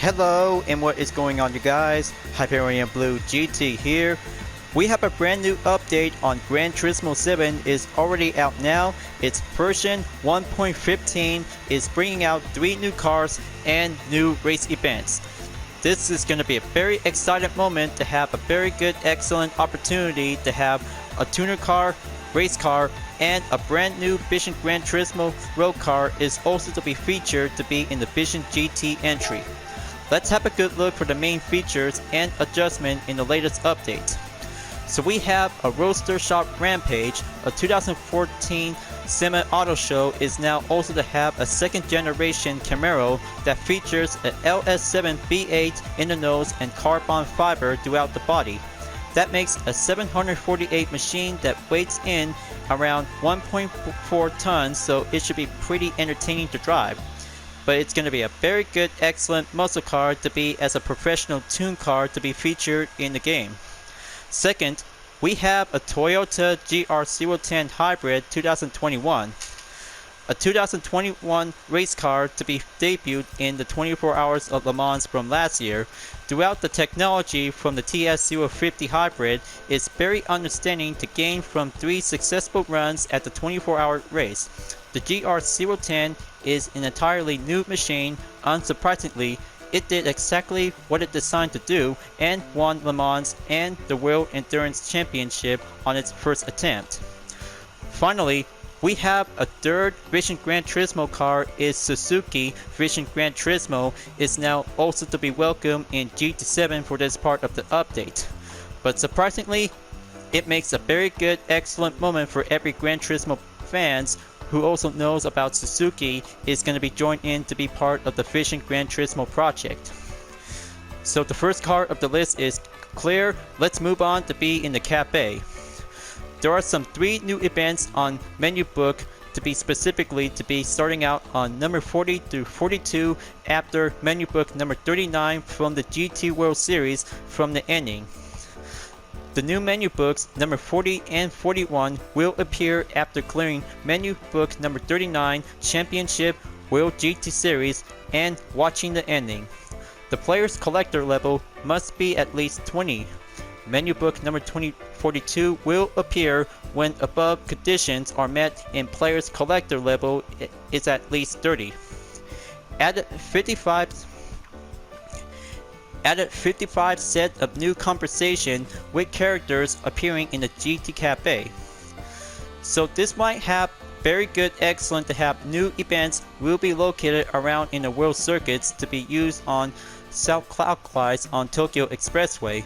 Hello, and what is going on, you guys? Hyperion-Blue-GT here. We have a brand new update on Gran Turismo 7 is already out now. Its version 1.15 is bringing out 3 new cars and new race events. This is going to be a very exciting moment to have a very good, excellent opportunity to have a tuner car, race car, and a brand new Vision Gran Turismo road car is also to be featured to be in the Vision GT entry. Let's have a good look for the main features and adjustment in the latest update. So we have a Roadster Shop Rampage, a 2014 semi-auto show is now also to have a second generation Camaro that features a LS7 V8 in the nose and carbon fiber throughout the body. That makes a 748 machine that weighs in around 1.4 tons, so it should be pretty entertaining to drive. But it's going to be a very good, excellent muscle car to be as a professional tune car to be featured in the game. Second, we have a Toyota GR010 Hybrid 2021. A 2021 race car to be debuted in the 24 Hours of Le Mans from last year. Throughout the technology from the TS050 Hybrid is very understanding to gain from 3 successful runs at the 24-hour race. The GR010 is an entirely new machine. Unsurprisingly, it did exactly what it designed to do and won Le Mans and the World Endurance Championship on its first attempt. Finally, we have a third Vision Gran Turismo car is Suzuki Vision Gran Turismo is now also to be welcomed in GT7 for this part of the update. But surprisingly, it makes a very good, excellent moment for every Gran Turismo fans who also knows about Suzuki is going to be joined in to be part of the Vision Gran Turismo project. So the first car of the list is clear. Let's move on to be in the Cafe. There are some 3 new events on menu book to be specifically to be starting out on number 40 through 42 after menu book number 39 from the GT World Series from the ending. The new menu books number 40 and 41 will appear after clearing menu book number 39 Championship World GT Series and watching the ending. The player's collector level must be at least 20. Menu book number 42 will appear when above conditions are met and player's collector level is at least 30. Added 55 set of new conversation with characters appearing in the GT Cafe. So this might have very good, excellent to have new events will be located around in the world circuits to be used on south clockwise on Tokyo Expressway,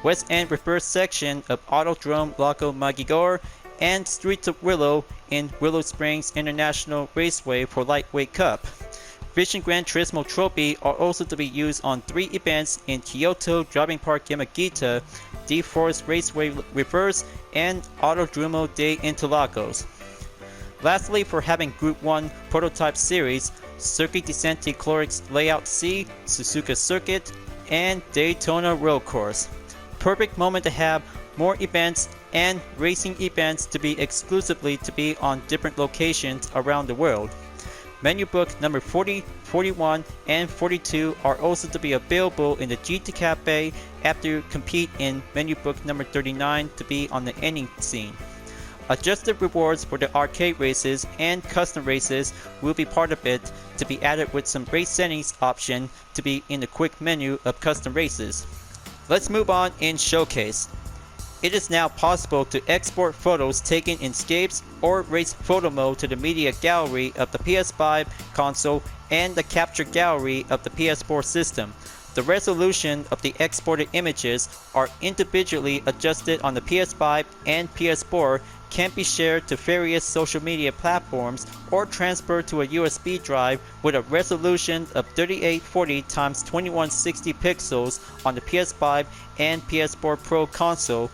West End reverse section of Autodrome Lago Maggiore, and Streets of Willow in Willow Springs International Raceway for Lightweight Cup. Vision Gran Turismo Trophy are also to be used on 3 events in Kyoto Driving Park Yamagita, D-Force Raceway Reverse, and Autodromo de Interlagos. Lastly, for having Group 1 Prototype Series, Circuit Decenti Clorix Layout C, Suzuka Circuit, and Daytona Road Course. Perfect moment to have more events and racing events to be exclusively to be on different locations around the world. Menu book number 40, 41, and 42 are also to be available in the GT Cafe after you compete in menu book number 39 to be on the ending scene. Adjusted rewards for the arcade races and custom races will be part of it to be added with some race settings option to be in the quick menu of custom races. Let's move on in Showcase. It is now possible to export photos taken in Scapes or Race Photo Mode to the media gallery of the PS5 console and the capture gallery of the PS4 system. The resolution of the exported images are individually adjusted on the PS5 and PS4, can be shared to various social media platforms or transferred to a USB drive with a resolution of 3840 x 2160 pixels on the PS5 and PS4 Pro console,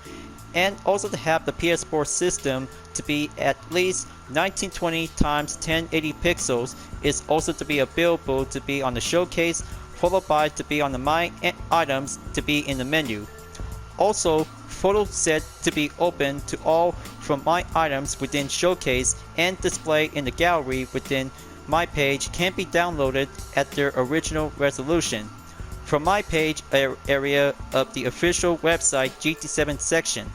and also to have the PS4 system to be at least 1920 x 1080 pixels is also to be available to be on the Showcase, followed by to be on the My Items to be in the menu. Also, photo set to be open to all from My Items within Showcase and display in the gallery within My Page can be downloaded at their original resolution. from my page area of the official website GT7 section.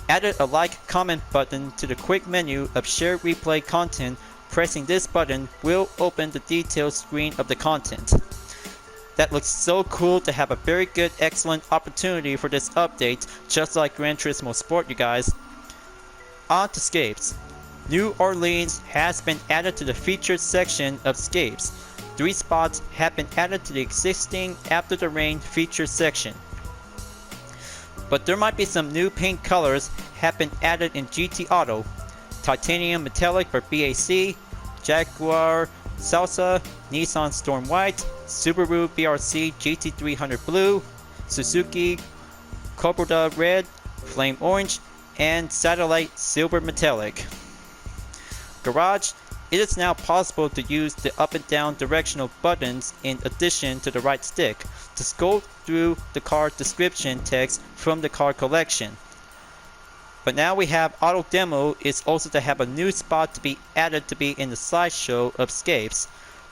Added a like comment button to the quick menu of share replay content. Pressing this button will open the details screen of the content. That looks so cool to have a very good, excellent opportunity for this update, just like Gran Turismo Sport, you guys. On to Scapes. New Orleans has been added to the featured section of Scapes. 3 spots have been added to the existing After the Rain featured section. But there might be some new paint colors have been added in GT Auto. Titanium Metallic for BAC, Jaguar Salsa, Nissan Storm White, Subaru BRC GT300 Blue, Suzuki Cobra Red, Flame Orange, and Satellite Silver Metallic. Garage, it is now possible to use the up and down directional buttons in addition to the right stick to scroll through the car description text from the car collection. But now we have Auto Demo is also to have a new spot to be added to be in the slideshow of Scapes.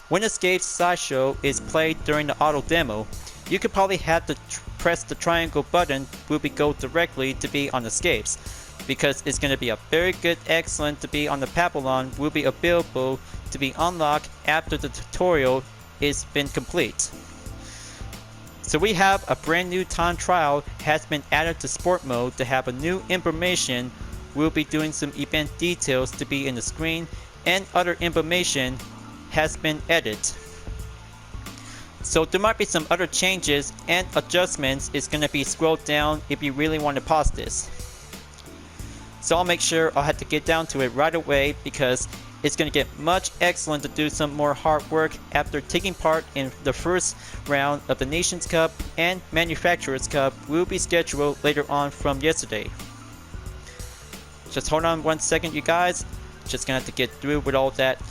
When the Scapes slideshow is played during the Auto Demo, you could probably have to press the triangle button will be go directly to be on the Scapes, because it's going to be a very good, excellent to be on the Papillon will be available to be unlocked after the tutorial is been complete. So we have a brand new time trial has been added to sport mode to have a new information. We'll be doing some event details to be in the screen, and other information has been added. So there might be some other changes and adjustments. It's going to be scrolled down if you really want to pause this. So I'll make sure I'll have to get down to it right away, because it's going to get much excellent to do some more hard work after taking part in the first round of the Nations Cup and Manufacturers Cup will be scheduled later on from yesterday. Just hold on 1 second, you guys. Just gonna have to get through with all that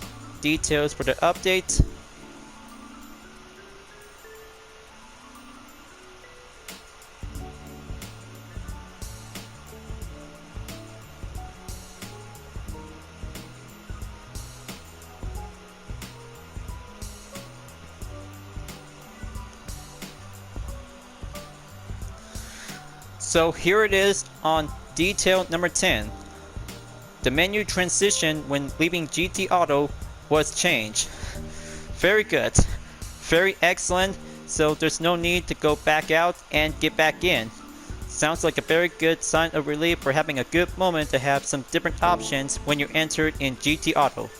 details for the update. So here it is on detail number 10. The menu transition when leaving GT Auto was changed. Very good. Very excellent. So there's no need to go back out and get back in. Sounds like a very good sign of relief for having a good moment to have some different options when you're entered in GT Auto.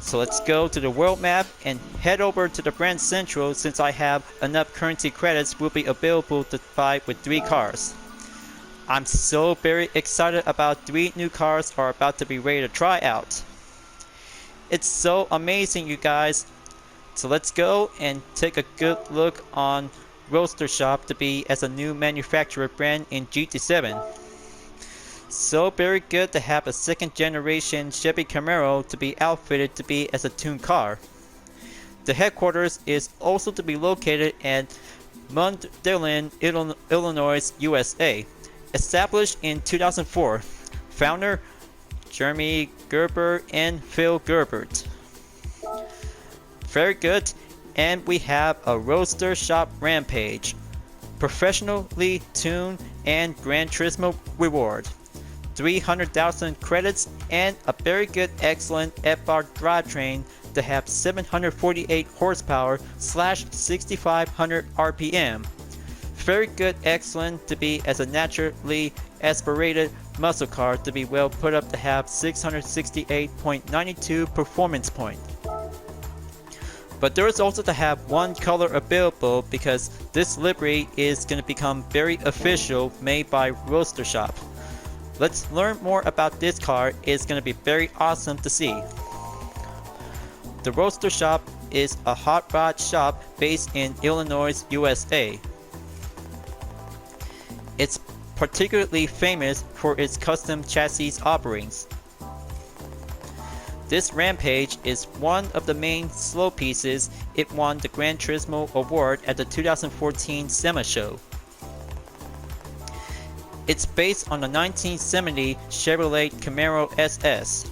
So let's go to the world map and head over to the brand central, since I have enough currency credits will be available to buy with 3 cars. I'm so very excited about 3 new cars are about to be ready to try out. It's so amazing, you guys. So let's go and take a good look on Roadster Shop to be as a new manufacturer brand in GT7. So very good to have a 2nd generation Chevy Camaro to be outfitted to be as a tuned car. The headquarters is also to be located at Mundelein, Illinois, USA. Established in 2004. Founder Jeremy Gerber and Phil Gerbert. Very good. And we have a Roadster Shop Rampage. Professionally tuned and Gran Turismo reward. 300,000 credits and a very good excellent FR drivetrain to have 748 horsepower / 6500 RPM. Very good excellent to be as a naturally aspirated muscle car to be well put up to have 668.92 performance point. But there is also to have 1 color available, because this livery is going to become very official, made by Roadster Shop. Let's learn more about this car. It's going to be very awesome to see. The Roadster Shop is a hot rod shop based in Illinois, USA. It's particularly famous for its custom chassis offerings. This Rampage is one of the main slow pieces. It won the Gran Turismo Award at the 2014 SEMA show. It's based on the 1970 Chevrolet Camaro SS.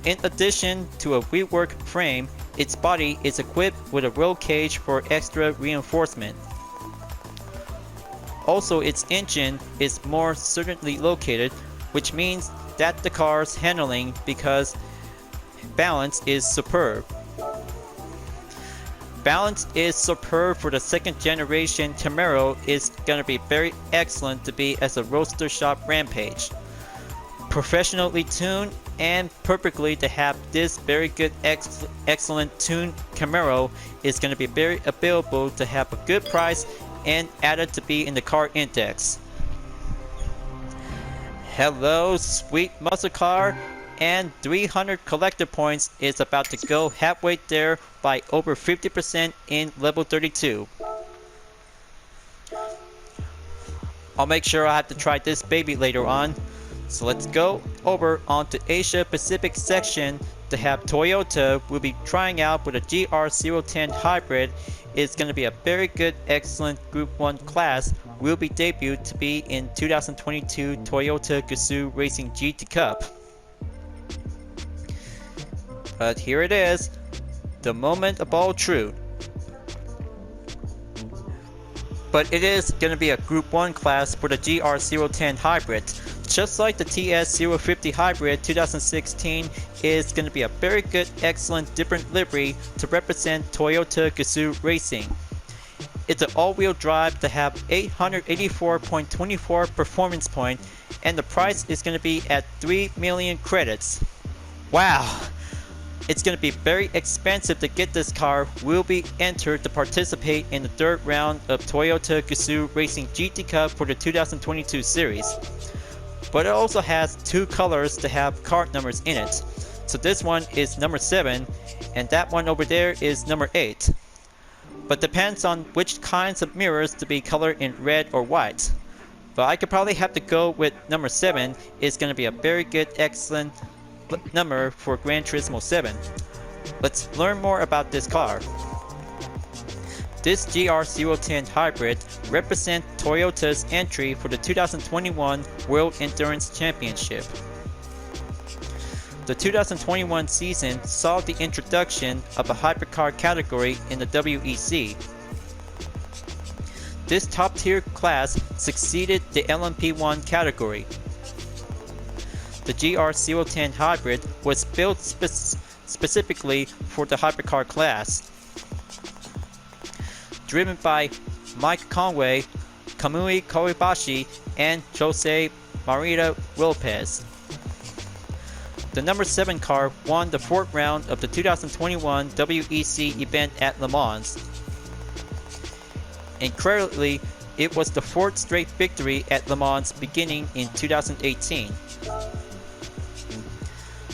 In addition to a reworked frame, its body is equipped with a roll cage for extra reinforcement. Also, its engine is more certainly located, which means that the car's handling because balance is superb. Balance is superb for the second generation Camaro is gonna be very excellent to be as a roadster shop rampage. Professionally tuned and perfectly to have this very good excellent tuned Camaro is gonna be very available to have a good price and added to be in the car index. Hello sweet muscle car, and 300 collector points is about to go halfway there by over 50% in level 32. I'll make sure I have to try this baby later on. So let's go over onto Asia Pacific section to have Toyota will be trying out with a GR010 Hybrid. It's going to be a very good excellent Group 1 class. Will be debuted to be in 2022 Toyota Gazoo Racing GT Cup. But here it is, the moment of all truth. But it is going to be a Group 1 class for the GR010 Hybrid. Just like the TS050 Hybrid 2016 is going to be a very good, excellent, different livery to represent Toyota Gazoo Racing. It's an all-wheel drive to have 884.24 performance point, and the price is going to be at 3 million credits. Wow! It's going to be very expensive to get this car. Will be entered to participate in the third round of Toyota Gazoo Racing GT Cup for the 2022 series. But it also has two colors to have card numbers in it. So this one is number 7 and that one over there is number 8. But depends on which kinds of mirrors to be colored in red or white. But I could probably have to go with number 7. It's going to be a very good, excellent number for Gran Turismo 7. Let's learn more about this car. This GR010 Hybrid represents Toyota's entry for the 2021 World Endurance Championship. The 2021 season saw the introduction of a hypercar category in the WEC. This top-tier class succeeded the LMP1 category. The GR010 Hybrid was built specifically for the hypercar class. Driven by Mike Conway, Kamui Kobayashi, and Jose Maria Lopez. The number 7 car won the 4th round of the 2021 WEC event at Le Mans. Incredibly, it was the 4th straight victory at Le Mans beginning in 2018.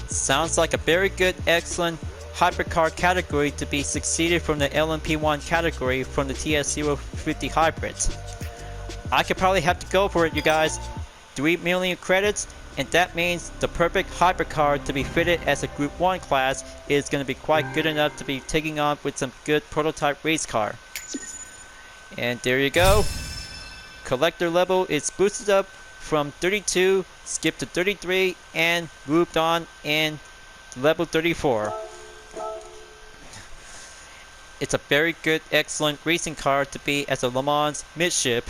Sounds like a very good, excellent hypercar category to be succeeded from the LMP1 category from the TS050 Hybrid. I could probably have to go for it, you guys. 3 million credits, and that means the perfect hypercar to be fitted as a Group 1 class is going to be quite good enough to be taking on with some good prototype race car. And there you go. Collector level is boosted up from 32, skipped to 33, and moved on in level 34. It's a very good, excellent racing car to be as a Le Mans midship.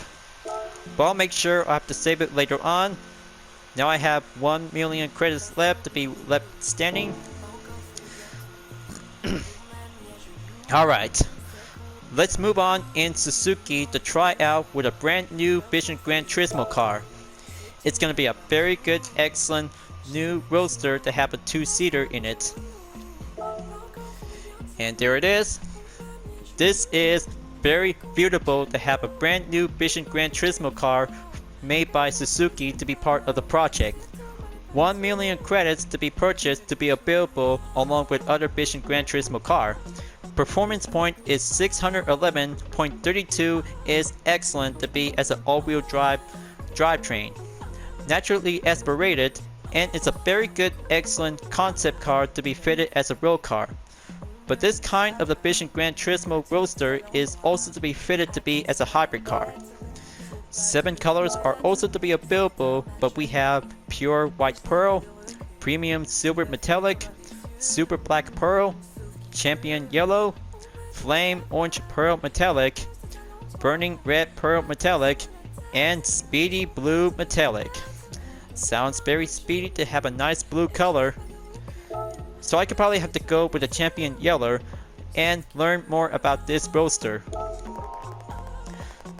But I'll make sure I have to save it later on. Now I have 1 million credits left to be left standing. Alright. Let's move on in Suzuki to try out with a brand new Vision Gran Turismo car. It's going to be a very good, excellent new roadster to have a 2-seater in it. And there it is. This is very beautiful to have a brand new Vision Gran Turismo car made by Suzuki to be part of the project. 1 million credits to be purchased to be available along with other Vision Gran Turismo car. Performance point is 611.32 is excellent to be as an all-wheel drivetrain. Naturally aspirated, and it's a very good, excellent concept car to be fitted as a road car. But this kind of the Vision Gran Turismo Roadster is also to be fitted to be as a hybrid car. 7 colors are also to be available, but we have pure white pearl, premium silver metallic, super black pearl, Champion Yellow, Flame Orange Pearl Metallic, Burning Red Pearl Metallic, and Speedy Blue Metallic. Sounds very speedy to have a nice blue color. So I could probably have to go with the Champion Yellow and learn more about this roadster.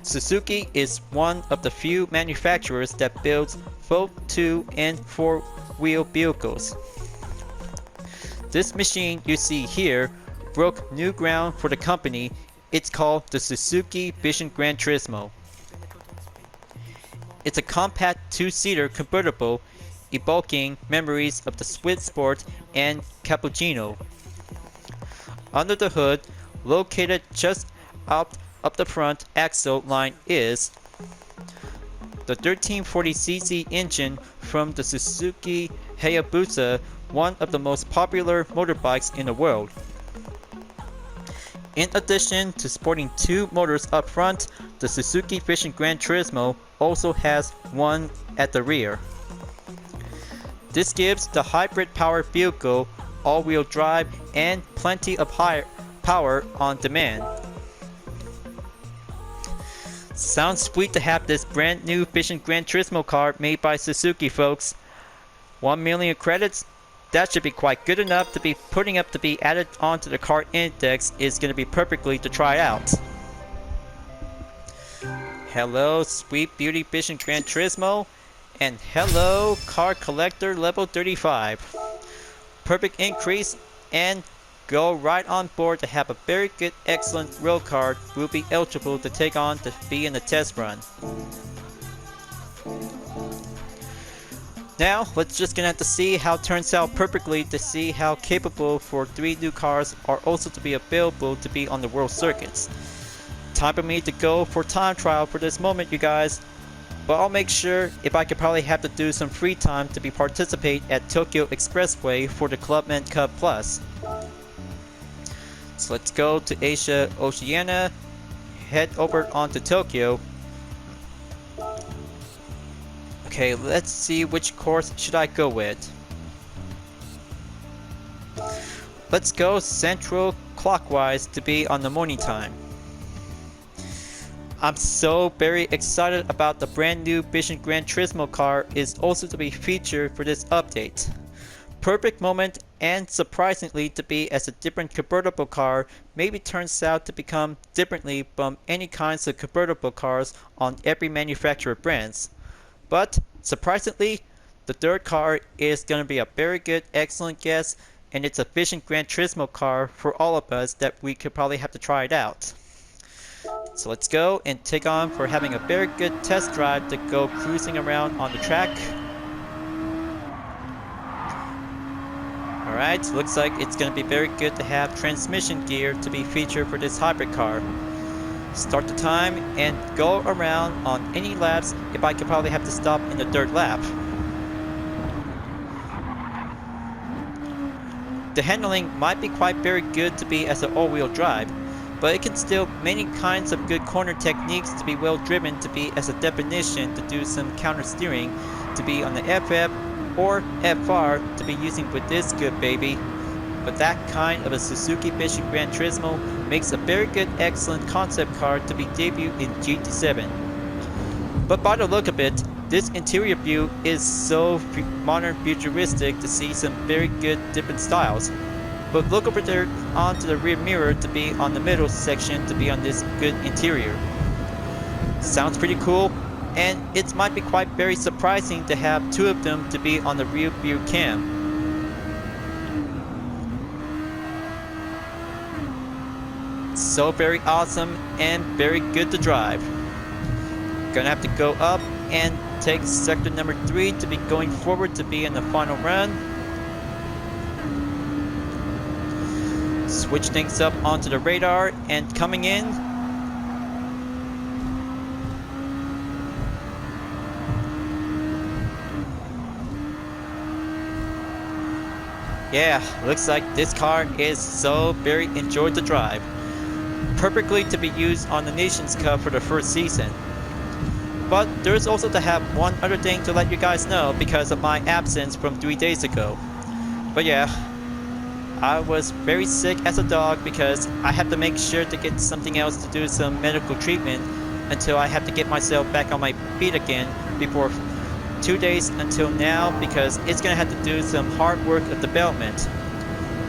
Suzuki is one of the few manufacturers that builds both 2 and 4-wheel vehicles. This machine you see here broke new ground for the company. It's called the Suzuki Vision Gran Turismo. It's a compact 2-seater convertible evoking memories of the Swiss Sport and Cappuccino. Under the hood, located just out of the front axle line is the 1340cc engine from the Suzuki Hayabusa, one of the most popular motorbikes in the world. In addition to sporting 2 motors up front, the Suzuki Vision Gran Turismo also has one at the rear. This gives the hybrid powered vehicle all-wheel drive and plenty of high power on demand. Sounds sweet to have this brand new Vision Gran Turismo car made by Suzuki, folks. 1 million credits? That should be quite good enough to be putting up to be added onto the car index. Is going to be perfectly to try out. Hello Sweet Beauty Vision Gran Turismo, and hello Car Collector level 35. Perfect increase, and go right on board to have a very good excellent road car will be eligible to take on to be in the test run. Now let's just gonna have to see how it turns out perfectly to see how capable for 3 new cars are also to be available to be on the world circuits. Time for me to go for time trial for this moment, you guys. But I'll make sure if I could probably have to do some free time to be participate at Tokyo Expressway for the Clubman Cup Plus. So let's go to Asia Oceania, head over onto Tokyo. Okay, let's see which course should I go with. Let's go central clockwise to be on the morning time. I'm so very excited about the brand new Vision Gran Turismo car is also to be featured for this update. Perfect moment, and surprisingly to be as a different convertible car maybe turns out to become differently from any kinds of convertible cars on every manufacturer brands. But surprisingly, the third car is going to be a very good excellent guess, and it's a Vision Gran Turismo car for all of us that we could probably have to try it out. So let's go and take on for having a very good test drive to go cruising around on the track. Alright, looks like it's going to be very good to have transmission gear to be featured for this hybrid car. Start the time and go around on any laps if I could probably have to stop in the third lap. The handling might be quite very good to be as an all-wheel drive, but it can still many kinds of good corner techniques to be well driven to be as a definition to do some counter steering to be on the FF or FR to be using with this good baby. But that kind of a Suzuki Vision Gran Turismo makes a very good excellent concept car to be debuted in GT7. But by the look of it, this interior view is so modern futuristic to see some very good different styles. But look over there onto the rear mirror to be on the middle section to be on this good interior. Sounds pretty cool, and it might be quite very surprising to have 2 of them to be on the rear view cam. So very awesome and very good to drive. Gonna have to go up and take sector number 3 to be going forward to be in the final run. Switch things up onto the radar and coming in. Yeah, looks like this car is so very enjoyed to drive. Perfectly to be used on the Nations Cup for the first season. But there's also to have one other thing to let you guys know because of my absence from 3 days ago. But yeah, I was very sick as a dog because I had to make sure to get something else to do some medical treatment until I have to get myself back on my feet again before 2 days until now, because it's gonna have to do some hard work of development.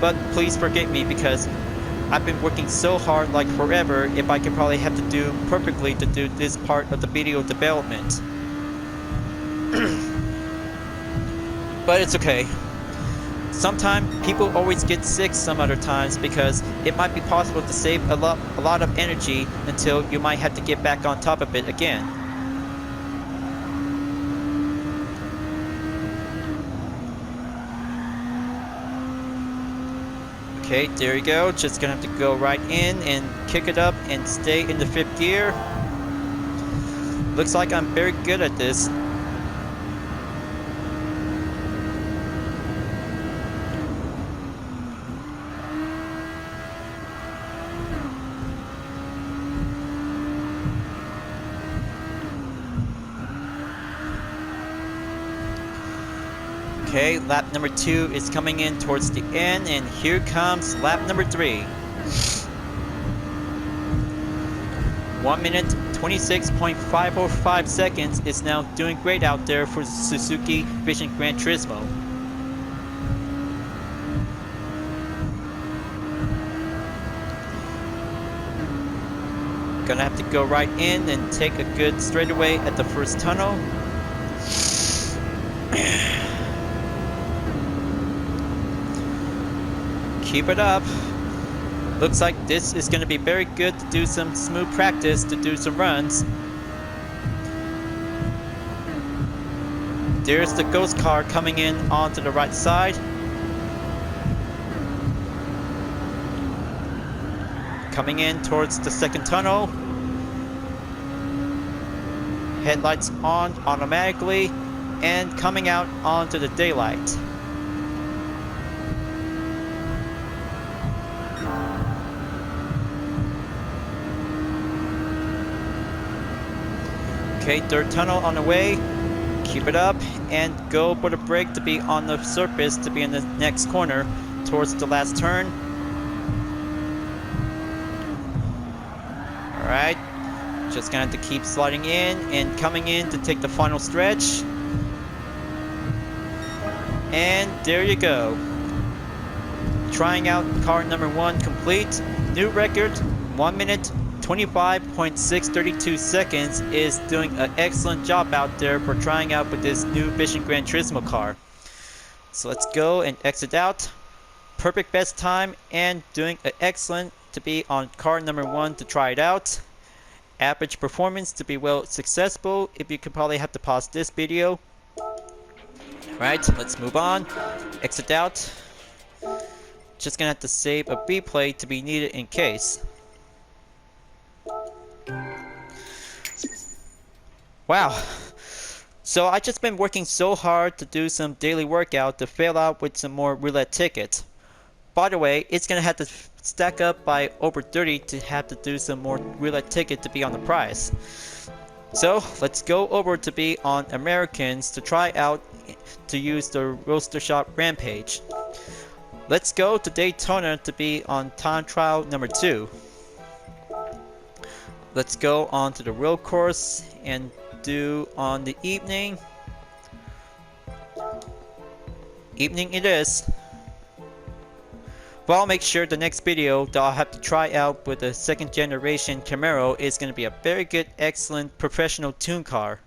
But please forgive me because I've been working so hard like forever if I could probably have to do perfectly to do this part of the video development. But it's okay. Sometimes people always get sick some other times because it might be possible to save a lot of energy until you might have to get back on top of it again. Okay, there you go. Just gonna have to go right in and kick it up and stay in the 5th gear. Looks like I'm very good at this. Okay, lap number 2 is coming in towards the end, and here comes lap number 3. 1 minute 26.505 seconds is now doing great out there for Suzuki Vision Gran Turismo. Gonna have to go right in and take a good straightaway at the first tunnel. Keep it up. Looks like this is going to be very good to do some smooth practice, to do some runs. There's the ghost car coming in onto the right side. Coming in towards the second tunnel. Headlights on automatically and coming out onto the daylight. Okay, third tunnel on the way. Keep it up and go for the brake to be on the surface to be in the next corner towards the last turn. Alright, just gonna have to keep sliding in and coming in to take the final stretch. And there you go. Trying out car number 1 complete. New record, 1 minute 25.632 seconds, is doing an excellent job out there for trying out with this new Vision Gran Turismo car. So let's go and exit out. Perfect best time and doing an excellent to be on car number 1 to try it out. Average performance to be well successful. If you could probably have to pause this video. Alright, let's move on. Exit out. Just gonna have to save a replay to be needed in case. Wow, so I just been working so hard to do some daily workout to fill out with some more roulette tickets. By the way, it's gonna have to stack up by over 30 to have to do some more roulette ticket to be on the prize. So let's go over to be on Americans to try out to use the Roadster Shop Rampage. Let's go to Daytona to be on time trial number 2. Let's go on to the road course and do on the evening. Evening it is. But I'll make sure the next video that I'll have to try out with the 2nd generation Camaro is going to be a very good, excellent, professional tune car.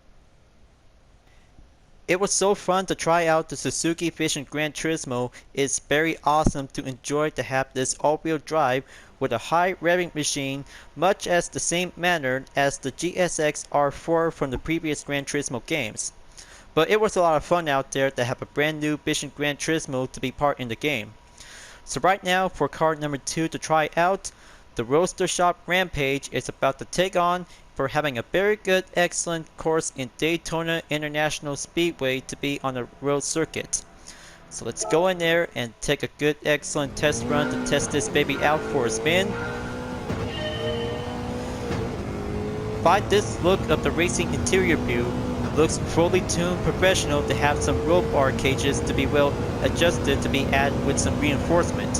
It was so fun to try out the Suzuki Vision Gran Turismo. It's very awesome to enjoy to have this all-wheel drive with a high revving machine, much as the same manner as the GSX R4 from the previous Gran Turismo games. But it was a lot of fun out there to have a brand new Vision Gran Turismo to be part in the game. So right now for car number 2 to try out, the Roadster Shop Rampage is about to take on for having a very good, excellent course in Daytona International Speedway to be on the road circuit. So let's go in there and take a good, excellent test run to test this baby out for a spin. By this look of the racing interior view, looks fully tuned professional to have some roll bar cages to be well adjusted to be added with some reinforcement.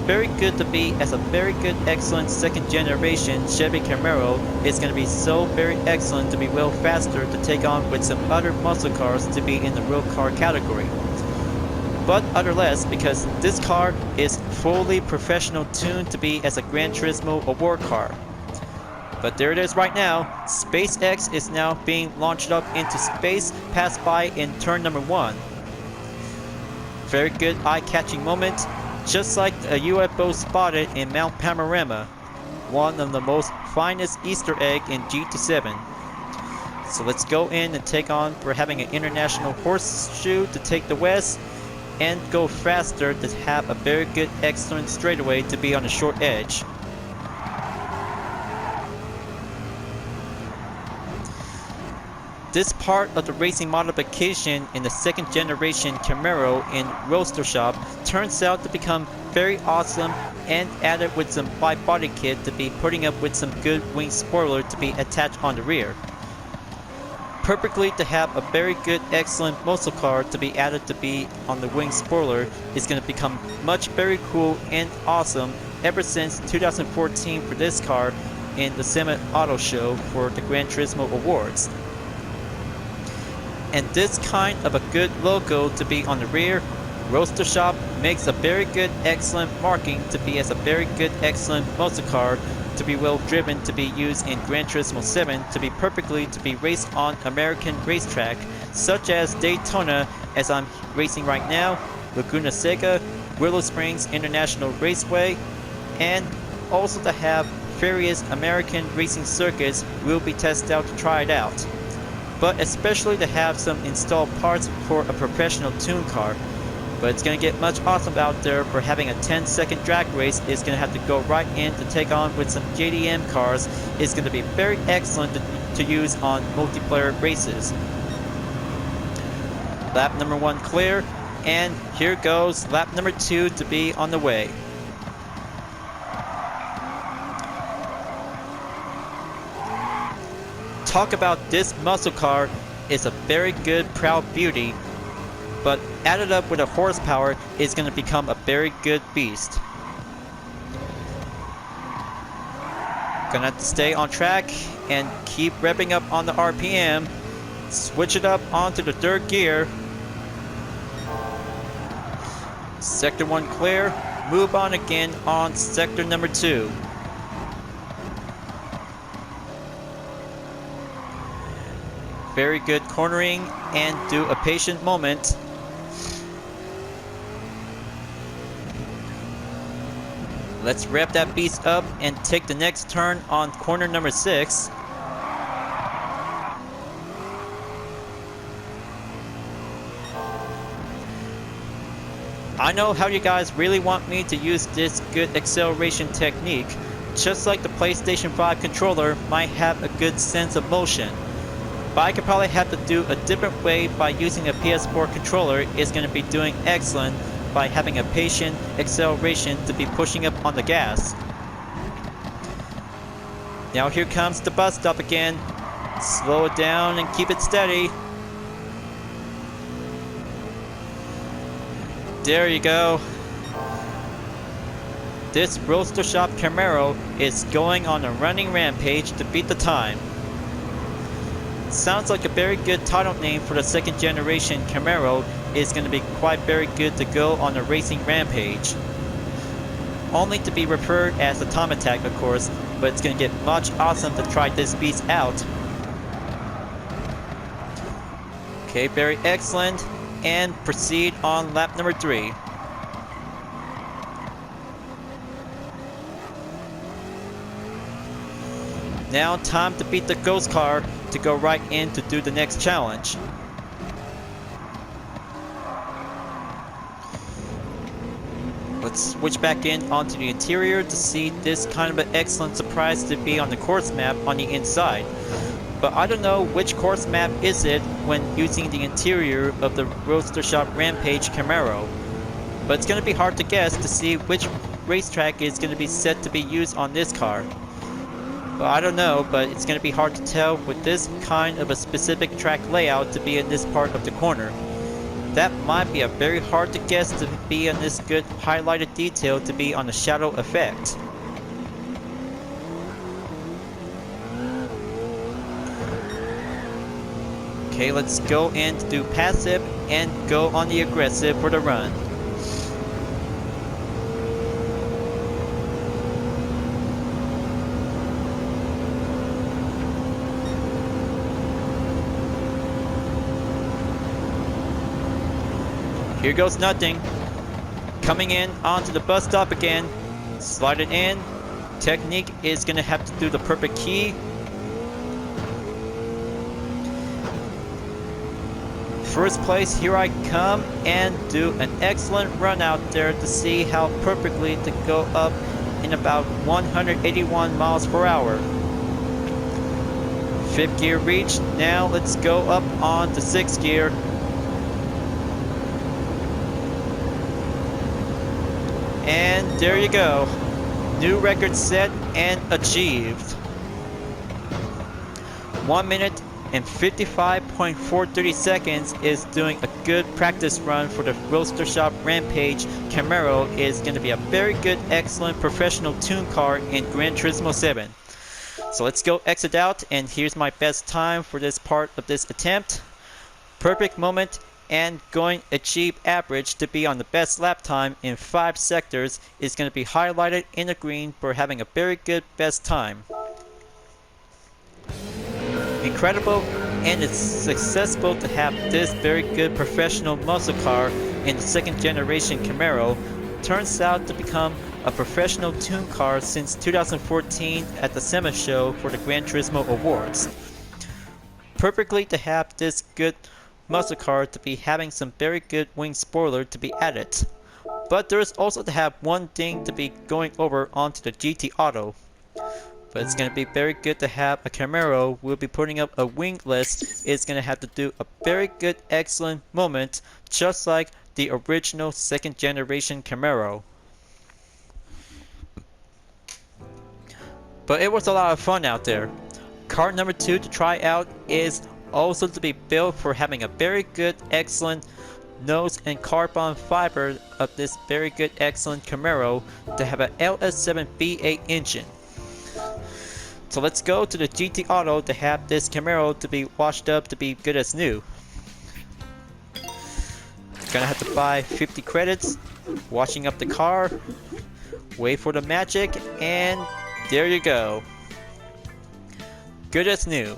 Very good to be as a very good excellent second generation Chevy Camaro is going to be so very excellent to be well faster to take on with some other muscle cars to be in the real car category. But otherless, because this car is fully professional tuned to be as a Gran Turismo award car. But there it is right now. SpaceX is now being launched up into space, passed by in turn number 1. Very good eye-catching moment, just like a UFO spotted in Mount Panorama, one of the most finest Easter egg in GT7. So let's go in and take on, we're having an international horseshoe to take the west, and go faster to have a very good excellent straightaway to be on the short edge. This part of the racing modification in the second generation Camaro in Roadster Shop turns out to become very awesome and added with some wide body kit to be putting up with some good wing spoiler to be attached on the rear. Perfectly to have a very good excellent muscle car to be added to be on the wing spoiler is going to become much very cool and awesome ever since 2014 for this car in the Summit Auto Show for the Gran Turismo Awards. And this kind of a good logo to be on the rear, Roadster Shop makes a very good excellent marking to be as a very good excellent muscle car to be well driven to be used in Gran Turismo 7 to be perfectly to be raced on American racetrack such as Daytona as I'm racing right now, Laguna Seca, Willow Springs International Raceway, and also to have various American racing circuits will be tested out to try it out. But especially to have some installed parts for a professional tune car. But it's going to get much awesome out there for having a 10-second drag race. It's going to have to go right in to take on with some JDM cars. It's going to be very excellent to use on multiplayer races. Lap number 1 clear, and here goes lap number 2 to be on the way. Talk about this muscle car is a very good proud beauty, but added up with a horsepower is going to become a very good beast. Gonna have to stay on track and keep revving up on the RPM. Switch it up onto the third gear. Sector 1 clear. Move on again on sector number 2. Very good cornering and do a patient moment. Let's wrap that beast up and take the next turn on corner number 6. I know how you guys really want me to use this good acceleration technique, just like the PlayStation 5 controller might have a good sense of motion. But I could probably have to do a different way by using a PS4 controller. Is going to be doing excellent by having a patient acceleration to be pushing up on the gas. Now here comes the bus stop again. Slow it down and keep it steady. There you go. This Roadster Shop Camaro is going on a running rampage to beat the time. Sounds like a very good title name for the second generation Camaro. Is going to be quite very good to go on a racing rampage. Only to be referred as a Time Attack, of course, but it's going to get much awesome to try this beast out. Okay, very excellent, and proceed on lap number 3. Now time to beat the ghost car to go right in to do the next challenge. Let's switch back in onto the interior to see this kind of an excellent surprise to be on the course map on the inside. But I don't know which course map is it when using the interior of the Roadster Shop Rampage Camaro. But it's going to be hard to guess to see which racetrack is going to be set to be used on this car. Well, I don't know, but it's going to be hard to tell with this kind of a specific track layout to be in this part of the corner. That might be a very hard to guess to be in this good highlighted detail to be on the shadow effect. Okay, let's go in to do passive and go on the aggressive for the run. Here goes nothing. Coming in onto the bus stop again. Slide it in. Technique is going to have to do the perfect key. First place, here I come, and do an excellent run out there to see how perfectly to go up in about 181 miles per hour. Fifth gear reached. Now let's go up on the sixth gear. And there you go. New record set and achieved. 1 minute and 55.430 seconds is doing a good practice run for the Roadster Shop Rampage Camaro. Is going to be a very good, excellent professional tune car in Gran Turismo 7. So let's go exit out, and here's my best time for this part of this attempt. Perfect moment and going achieve average to be on the best lap time in 5 sectors is going to be highlighted in the green for having a very good best time. Incredible, and it's successful to have this very good professional muscle car in the second generation Camaro. Turns out to become a professional tune car since 2014 at the SEMA show for the Gran Turismo Awards. Perfectly to have this good muscle car to be having some very good wing spoiler to be added. But there's also to have one thing to be going over onto the GT Auto. But it's going to be very good to have a Camaro. We'll be putting up a wingless. It's going to have to do a very good, excellent moment, just like the original second generation Camaro. But it was a lot of fun out there. Car number 2 to try out is also to be built for having a very good, excellent nose and carbon fiber of this very good, excellent Camaro to have an LS7 V8 engine. So let's go to the GT Auto to have this Camaro to be washed up to be good as new. Gonna have to buy 50 credits, washing up the car, wait for the magic, and there you go. Good as new.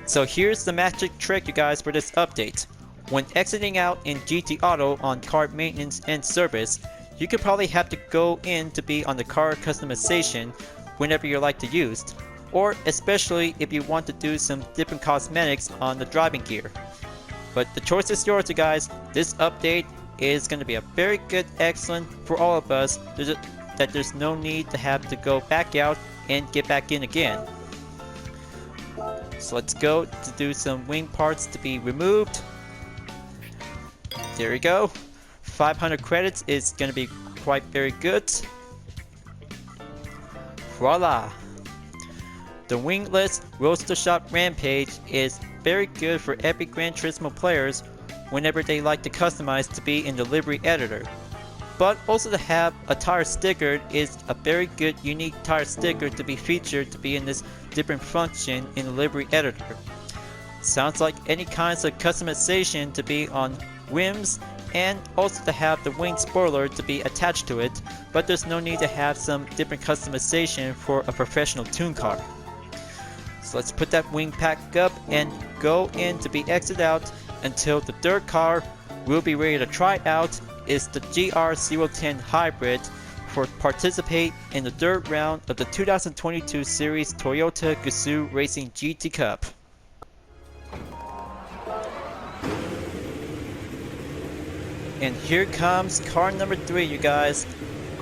So here's the magic trick, you guys, for this update. When exiting out in GT Auto on car maintenance and service, you could probably have to go in to be on the car customization whenever you like to use, or especially if you want to do some different cosmetics on the driving gear. But the choice is yours, you guys. This update is going to be a very good, excellent for all of us. There's no need to have to go back out and get back in again. So let's go to do some wing parts to be removed. There we go. 500 credits is going to be quite very good. Voila! The wingless Roadster Shop Rampage is very good for every Gran Turismo players whenever they like to customize to be in the livery editor. But also to have a tire sticker is a very good unique tire sticker to be featured to be in this different function in the livery editor. Sounds like any kinds of customization to be on rims, and also to have the wing spoiler to be attached to it, but there's no need to have some different customization for a professional tune car. So let's put that wing pack up and go in to be exit out until the third car we'll be ready to try out is the GR010 Hybrid for participate in the third round of the 2022 series Toyota Gazoo Racing GT Cup. And here comes car number 3, you guys.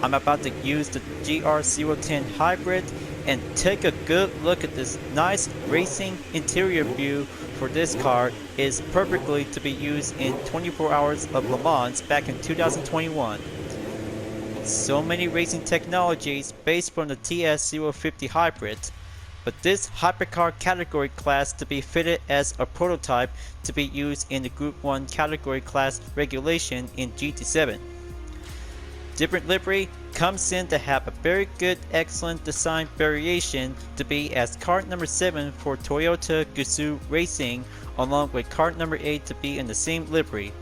I'm about to use the GR010 Hybrid and take a good look at this nice racing interior view for this car. Is perfectly to be used in 24 Hours of Le Mans back in 2021. so many racing technologies based from the TS050 Hybrid, but this hypercar category class to be fitted as a prototype to be used in the Group 1 category class regulation in GT7. Different livery comes in to have a very good excellent design variation to be as card number 7 for Toyota Gazoo Racing, along with card number 8 to be in the same livery.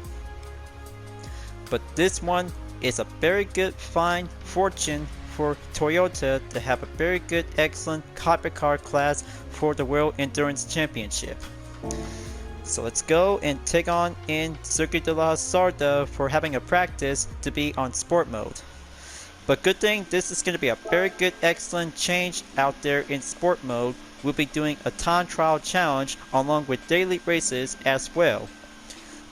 But this one is a very good fine fortune for Toyota to have a very good excellent hypercar class for the World Endurance Championship. So let's go and take on in Circuit de la Sarda for having a practice to be on sport mode. But good thing this is going to be a very good excellent change out there in sport mode. We'll be doing a time trial challenge along with daily races as well.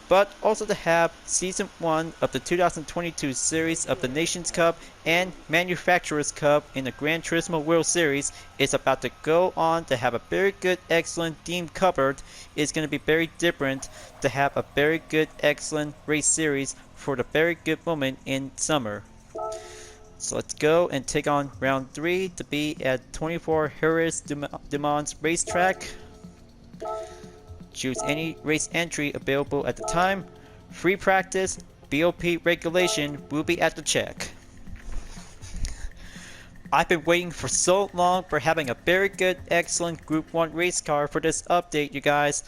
But also to have Season 1 of the 2022 series of the Nations Cup and Manufacturers Cup in the Gran Turismo World Series is about to go on to have a very good excellent theme covered. It's going to be very different to have a very good excellent race series for the very good moment in summer. So let's go and take on round 3 to be at 24 Harris de Mans racetrack. Choose any race entry available at the time. Free practice, BOP regulation will be at the check. I've been waiting for so long for having a very good, excellent Group 1 race car for this update, you guys.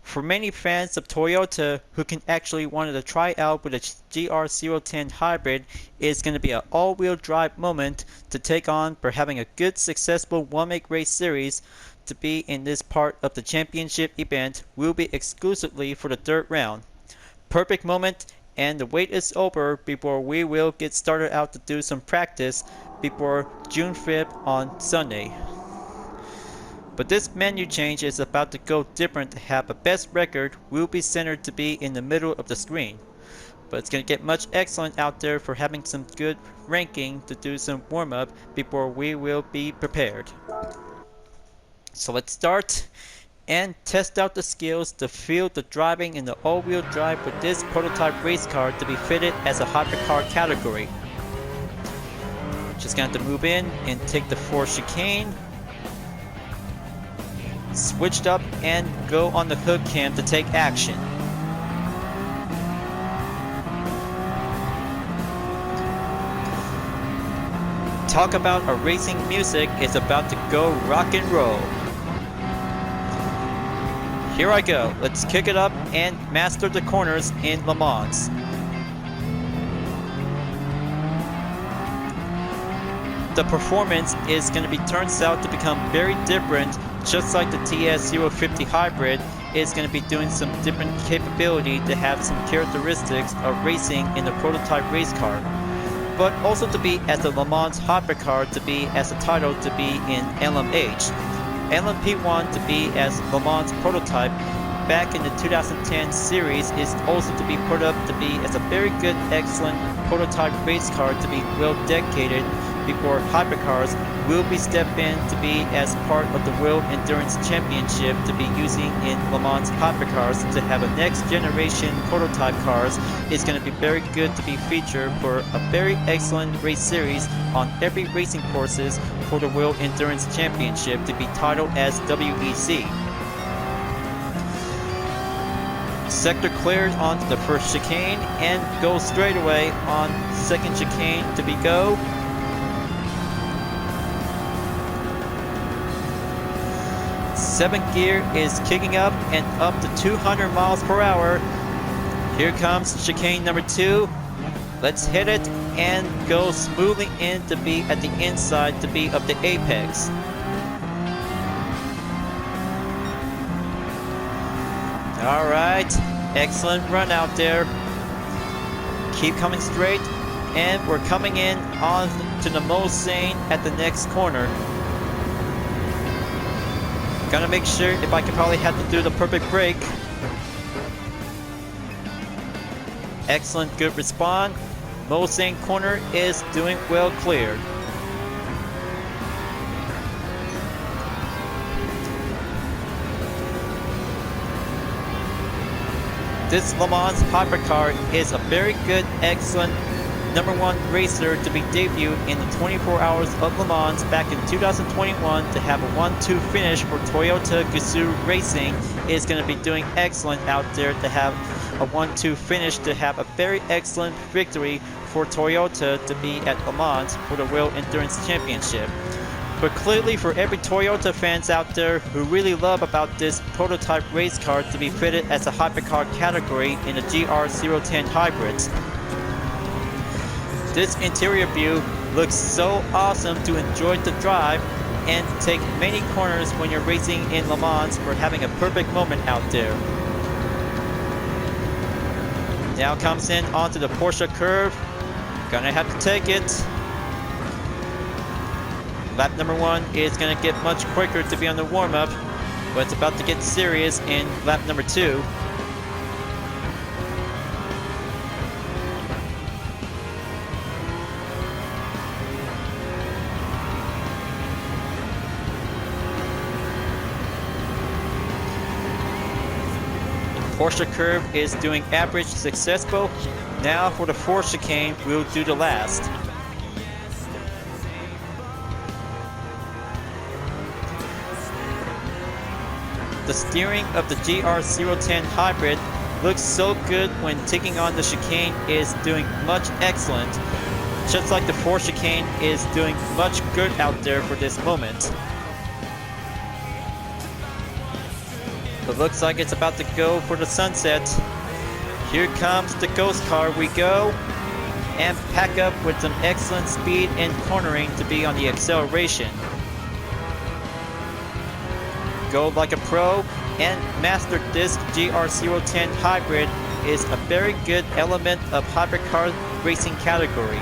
For many fans of Toyota who can actually wanted to try out with a GR010 Hybrid, it's going to be an all-wheel drive moment to take on for having a good, successful one-make race series. To be in this part of the championship event will be exclusively for the third round. Perfect moment, and the wait is over before we will get started out to do some practice before June 5th on Sunday. But this menu change is about to go different to have a best record will be centered to be in the middle of the screen. But it's going to get much excellent out there for having some good ranking to do some warm up before we will be prepared. So let's start and test out the skills to feel the driving in the all-wheel drive with this prototype race car to be fitted as a hypercar category. Just going to move in and take the 4 chicane. Switched up and go on the hook cam to take action. Talk about a racing music is about to go rock and roll. Here I go. Let's kick it up and master the corners in Le Mans. The performance is going to be turns out to become very different, just like the TS050 Hybrid is going to be doing some different capability to have some characteristics of racing in the prototype race car. But also to be as the Le Mans Hypercar to be as a title to be in LMH. LMP1 to be as Le Mans prototype back in the 2010 series is also to be put up to be as a very good excellent prototype race car to be well dedicated before hypercars will be stepped in to be as part of the World Endurance Championship to be using in Le Mans hypercars to have a next generation prototype cars is going to be very good to be featured for a very excellent race series on every racing courses for the World Endurance Championship to be titled as WEC. Sector cleared onto the first chicane and goes straight away on second chicane to be go. Seventh gear is kicking up and up to 200 miles per hour. Here comes chicane number 2. Let's hit it and go smoothly in to be at the inside to be of the apex. Alright, excellent run out there. Keep coming straight and we're coming in on to the Mulsanne at the next corner. Gotta make sure if I can probably have to do the perfect break. Excellent, good respawn. Mulsanne corner is doing well cleared. This Le Mans Hypercar is a very good, excellent #1 racer to be debuted in the 24 Hours of Le Mans back in 2021 to have a 1-2 finish for Toyota Gazoo Racing is going to be doing excellent out there to have a 1-2 finish, to have a very excellent victory for Toyota to be at Le Mans for the World Endurance Championship. But clearly for every Toyota fans out there who really love about this prototype race car to be fitted as a hypercar category in the GR010 Hybrids, this interior view looks so awesome to enjoy the drive and take many corners when you're racing in Le Mans for having a perfect moment out there. Now comes in onto the Porsche curve. Gonna have to take it. Lap #1 is going to get much quicker to be on the warm-up, but it's about to get serious in lap #2. Porsche curve is doing average successful. Now for the fourth chicane, we'll do the last. The steering of the GR010 Hybrid looks so good when taking on the chicane, is doing much excellent. Just like the fourth chicane is doing much good out there for this moment. It looks like it's about to go for the sunset. Here comes the ghost car we go, and pack up with some excellent speed and cornering to be on the acceleration. Go like a pro and master this GR010 Hybrid is a very good element of hypercar racing category.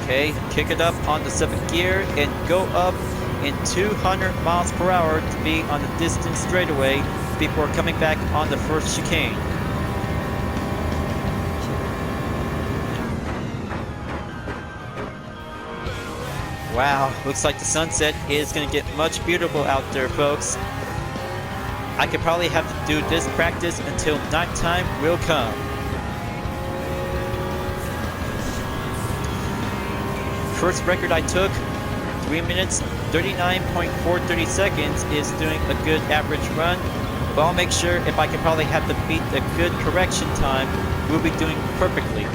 Okay, kick it up on the 7th gear and go up in 200 miles per hour to be on the distance straightaway before coming back on the first chicane. Wow, looks like the sunset is going to get much beautiful out there, folks. I could probably have to do this practice until nighttime will come. First record I took, 3 minutes 39.430 seconds, is doing a good average run. But I'll make sure if I can probably have to beat a good correction time, we'll be doing perfectly.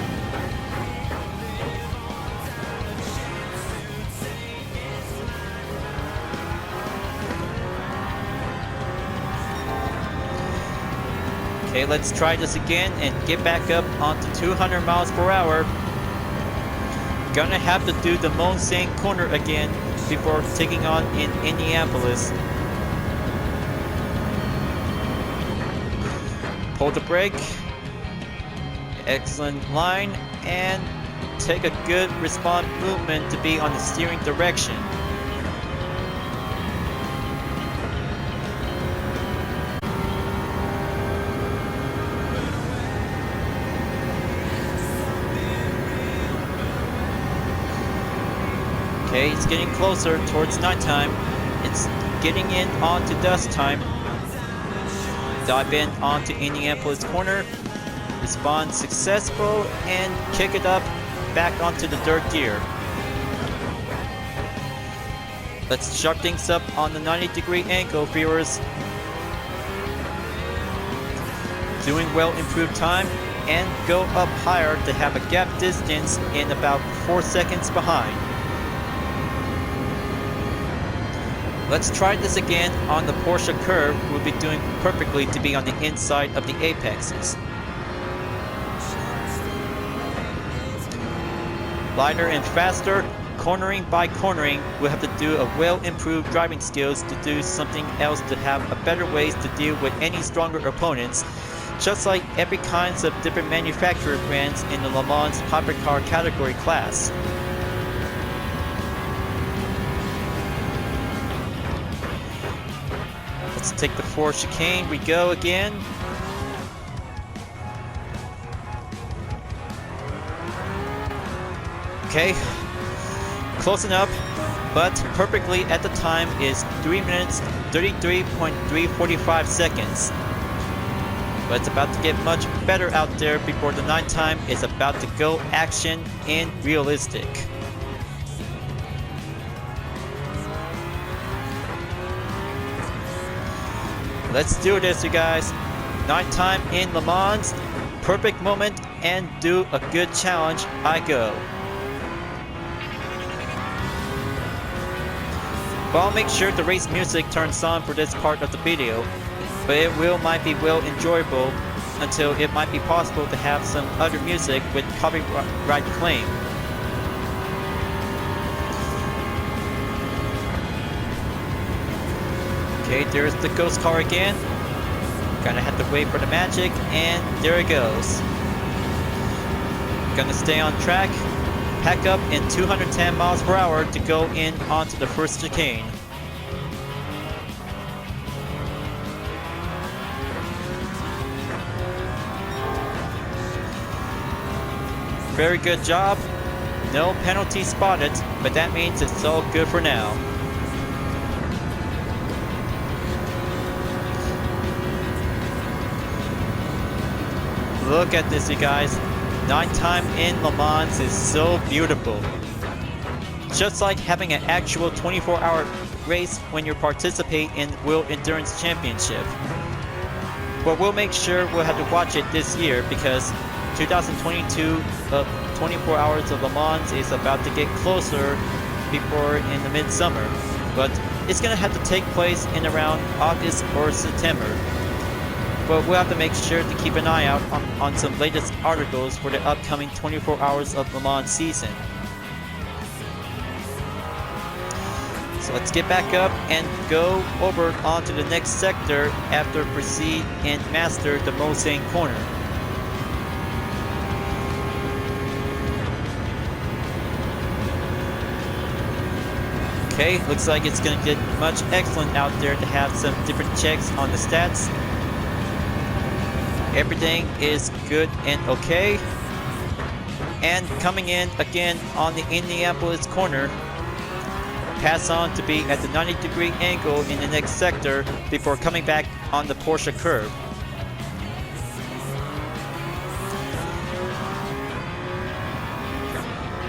Okay, let's try this again and get back up onto 200 miles per hour. Gonna have to do the Mans corner again before taking on in Indianapolis. Pull the brake. Excellent line, and take a good response movement to be on the steering direction. Okay, it's getting closer towards nighttime. It's getting in onto dusk time. Dive in onto Indianapolis corner. Respond successful and kick it up back onto the third gear. Let's sharp things up on the 90-degree angle, viewers. Doing well, improved time, and go up higher to have a gap distance in about 4 seconds behind. Let's try this again on the Porsche curve. We'll be doing perfectly to be on the inside of the apexes. Lighter and faster, cornering by cornering, we'll have to do a well-improved driving skills to do something else to have a better ways to deal with any stronger opponents, just like every kinds of different manufacturer brands in the Le Mans Hypercar category class. Let's take the fourth chicane, we go again. Okay, close enough. but perfectly at the time is 3 minutes 33.345 seconds. But it's about to get much better out there before the nighttime is about to go action and realistic. Let's do this, you guys. Nighttime in Le Mans, perfect moment, and do a good challenge. I go. But I'll make sure the race music turns on for this part of the video, but it might be well enjoyable until it might be possible to have some other music with copyright claim. Okay, there's the ghost car again. Gonna have to wait for the magic, and there it goes. Gonna stay on track, pack up in 210 miles per hour to go in onto the first chicane. Very good job. No penalty spotted, but that means it's all good for now. Look at this, you guys. Nighttime in Le Mans is so beautiful. Just like having an actual 24-hour race when you participate in World Endurance Championship. But we'll make sure we'll have to watch it this year because 2022 24 hours of Le Mans is about to get closer before in the midsummer. But it's going to have to take place in around August or September. But we'll have to make sure to keep an eye out on some latest articles for the upcoming 24 hours of Le Mans season. So let's get back up and go over onto the next sector after proceed and master the Mulsanne corner. Okay, looks like it's going to get much excellent out there to have some different checks on the stats. Everything is good and okay. And coming in again on the Indianapolis corner, pass on to be at the 90-degree angle in the next sector before coming back on the Porsche curve.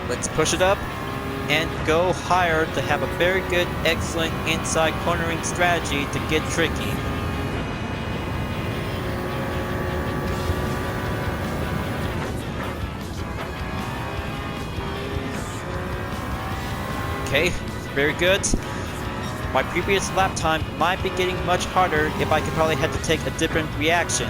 Let's push it up and go higher to have a very good, excellent inside cornering strategy to get tricky. Okay, very good. My previous lap time might be getting much harder if I could probably have to take a different reaction.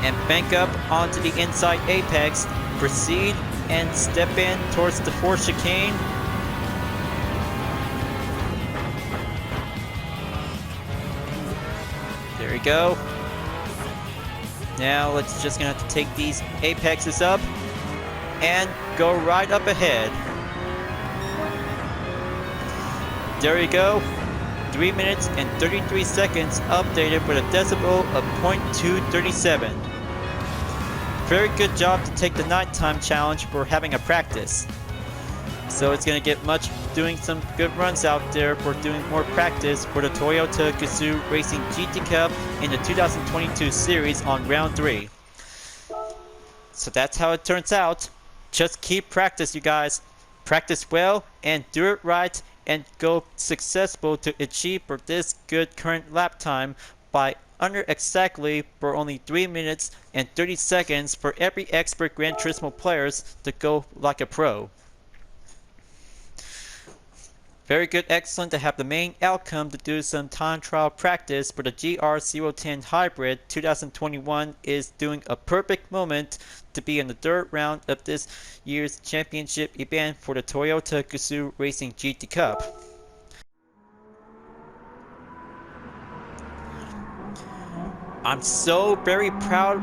And bank up onto the inside apex, proceed and step in towards the fourth chicane. There we go. Now let's just gonna have to take these apexes up and go right up ahead. There you go. 3 minutes and 33 seconds updated with a decibel of 0.237. Very good job to take the nighttime challenge for having a practice. So it's going to get much doing some good runs out there for doing more practice for the Toyota Gazoo Racing GT Cup in the 2022 series on round 3. So that's how it turns out. Just keep practice, you guys. Practice well and do it right and go successful to achieve for this good current lap time by under exactly for only 3 minutes and 30 seconds for every expert Gran Turismo players to go like a pro. Very good, excellent to have the main outcome to do some time trial practice for the GR010 Hybrid 2021 is doing a perfect moment to be in the third round of this year's championship event for the Toyota Gazoo Racing GT Cup. I'm so very proud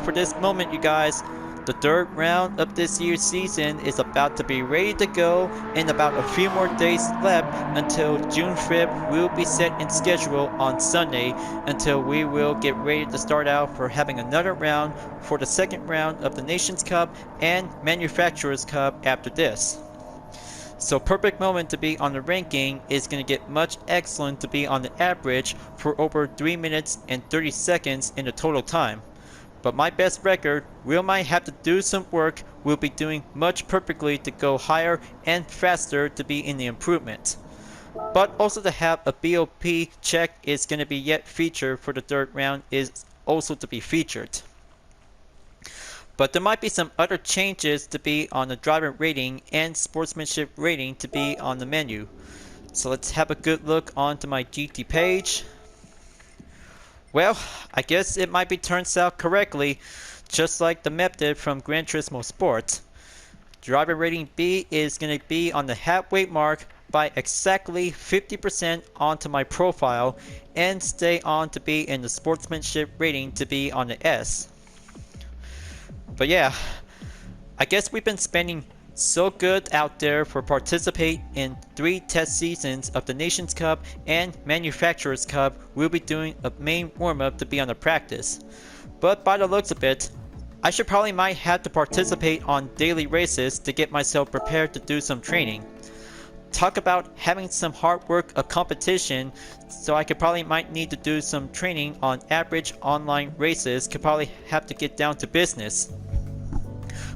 for this moment, you guys. The third round of this year's season is about to be ready to go, and about a few more days left until June 5th will be set in schedule on Sunday, until we will get ready to start out for having another round for the second round of the Nations Cup and Manufacturers Cup after this. So perfect moment to be on the ranking is going to get much excellent to be on the average for over 3 minutes and 30 seconds in the total time. But my best record might have to do some work, will be doing much perfectly to go higher and faster to be in the improvement. But also to have a BOP check is going to be yet featured for the third round is also to be featured. But there might be some other changes to be on the driver rating and sportsmanship rating to be on the menu. So let's have a good look onto my GT page. Well, I guess it might be turned out correctly, just like the method from Gran Turismo Sport. Driver rating B is going to be on the halfway mark by exactly 50% onto my profile and stay on to be in the sportsmanship rating to be on the S. But yeah, I guess we've been spending so good out there for participate in 3 test seasons of the Nations Cup and Manufacturers Cup. We'll be doing a main warm-up to be on the practice. But by the looks of it, I should probably might have to participate on daily races to get myself prepared to do some training. Talk about having some hard work of competition, so I could probably might need to do some training on average online races, could probably have to get down to business.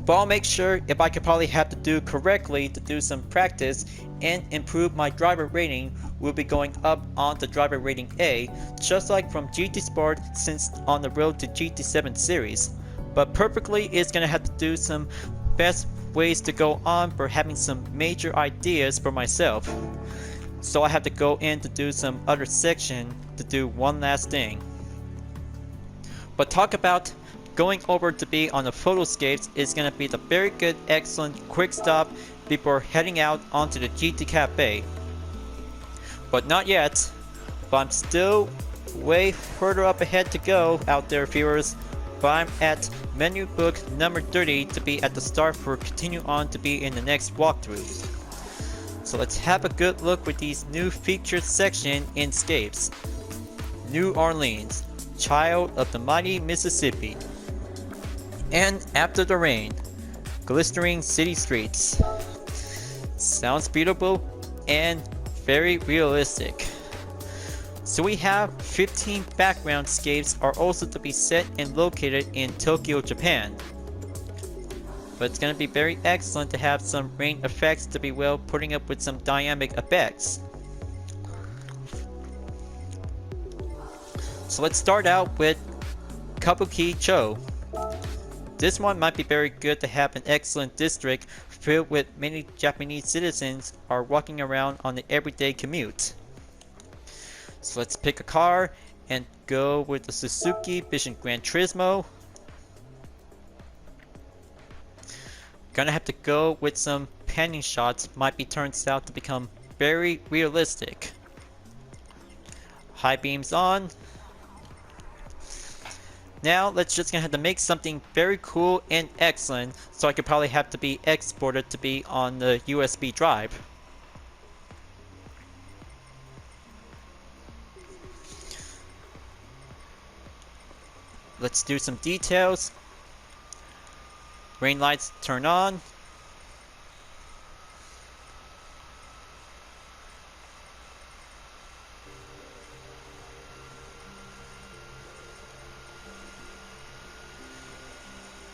But I'll make sure if I could probably have to do correctly to do some practice and improve my driver rating, will be going up on the driver rating A, just like from GT Sport since on the road to GT7 series. But perfectly is going to have to do some best ways to go on for having some major ideas for myself. So I have to go in to do some other section to do one last thing. But talk about going over to be on the photoscapes is going to be the very good, excellent quick stop before heading out onto the GT Cafe. But not yet, but I'm still way further up ahead to go out there, viewers. But I'm at menu book number 30 to be at the start for continue on to be in the next walkthrough. So let's have a good look with these new featured section in Scapes. New Orleans, child of the mighty Mississippi. And after the rain, glistering city streets. Sounds beautiful and very realistic. So we have 15 background scapes are also to be set and located in Tokyo, Japan. But it's going to be very excellent to have some rain effects to be well putting up with some dynamic effects. So let's start out with Kabuki-cho. This one might be very good to have an excellent district filled with many Japanese citizens are walking around on the everyday commute. So let's pick a car and go with the Suzuki Vision Gran Turismo. Gonna have to go with some panning shots, might be turns out to become very realistic. High beams on. Now let's just gonna have to make something very cool and excellent, so I could probably have to be exported to be on the USB drive. Let's do some details. Rain lights turn on.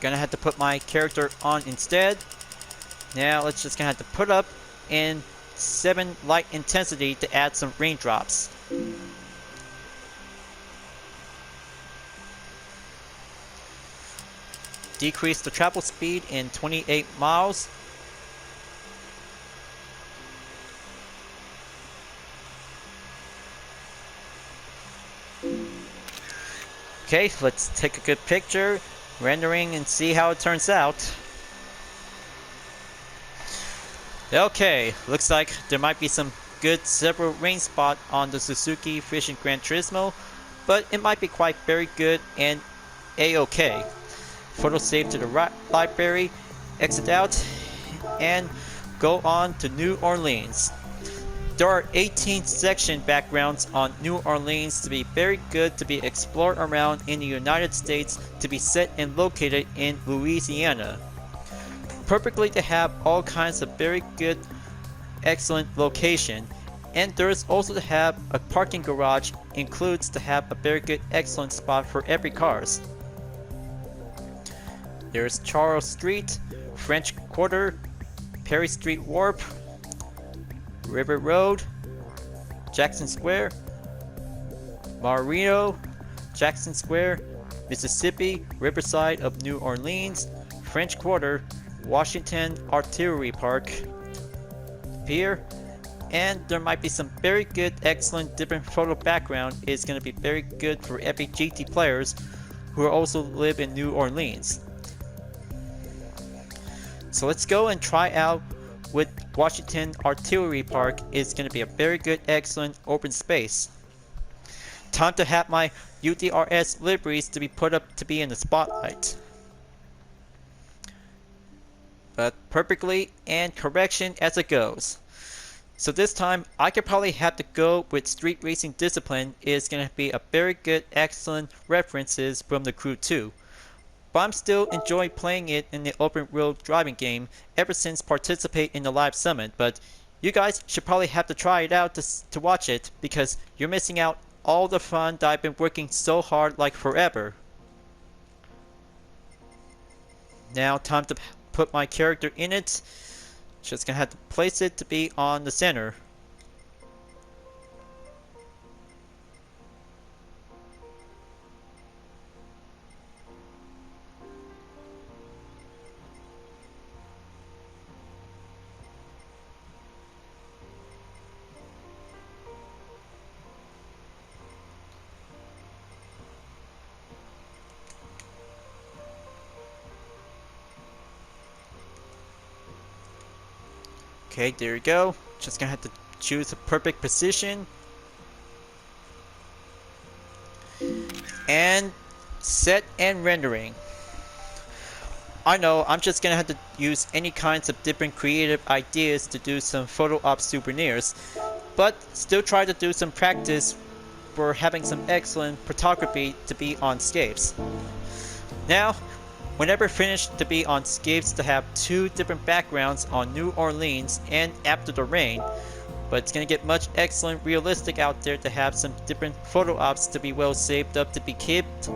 Gonna have to put my character on instead. Now let's just gonna have to put up in 7 light intensity to add some raindrops. Decrease the travel speed in 28 miles. Okay, let's take a good picture, rendering, and see how it turns out. Okay, looks like there might be some good several rain spot on the Suzuki Vision Gran Turismo, but it might be quite very good and a-okay. photo save to the library, exit out, and go on to New Orleans. There are 18 section backgrounds on New Orleans to be very good to be explored around in the United States to be set and located in Louisiana. Perfectly to have all kinds of very good, excellent location. And there's also to have a parking garage includes to have a very good, excellent spot for every cars. There's Charles Street, French Quarter, Perry Street Warp, River Road, Jackson Square, Marino, Jackson Square, Mississippi, Riverside of New Orleans, French Quarter, Washington Artillery Park, Pier, and there might be some very good, excellent, different photo background. It's going to be very good for every GT players who also live in New Orleans. So let's go and try out with Washington Artillery Park. It's going to be a very good, excellent open space. Time to have my UDRS liveries to be put up to be in the spotlight. But perfectly and correction as it goes. So this time I could probably have to go with Street Racing Discipline. It's going to be a very good, excellent references from the Crew 2. But I'm still enjoying playing it in the open world driving game ever since participate in the live summit. But you guys should probably have to try it out to watch it, because you're missing out all the fun that I've been working so hard like forever. Now time to put my character in it. Just gonna have to place it to be on the center. Okay, there you go. Just gonna have to choose a perfect position. And set and rendering. I know, I'm just gonna have to use any kinds of different creative ideas to do some photo op souvenirs, but still try to do some practice for having some excellent photography to be on scapes. Now, whenever finished to be on scapes to have two different backgrounds on New Orleans and after the rain, but it's gonna get much excellent realistic out there to have some different photo ops to be well saved up to be kept.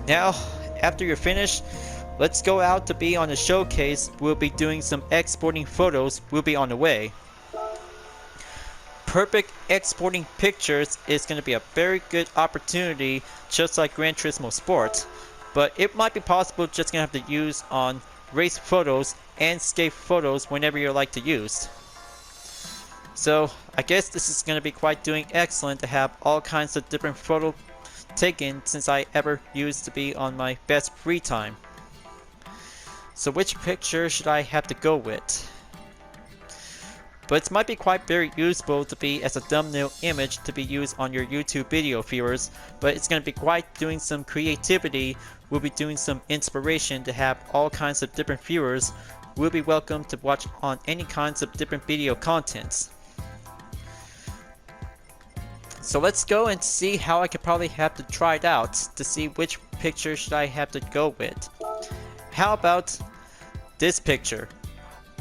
Now, after you're finished, let's go out to be on the showcase. We'll be doing some exporting photos. We'll be on the way. Perfect exporting pictures is gonna be a very good opportunity, just like Gran Turismo Sport. But it might be possible just gonna have to use on race photos and scape photos whenever you like to use. So I guess this is gonna be quite doing excellent to have all kinds of different photos taken since I ever used to be on my best free time. So which picture should I have to go with? But it might be quite very useful to be as a thumbnail image to be used on your YouTube video viewers, but it's going to be quite doing some creativity. We'll be doing some inspiration to have all kinds of different viewers will be welcome to watch on any kinds of different video contents. So let's go and see how I could probably have to try it out to see which picture should I have to go with. How about this picture?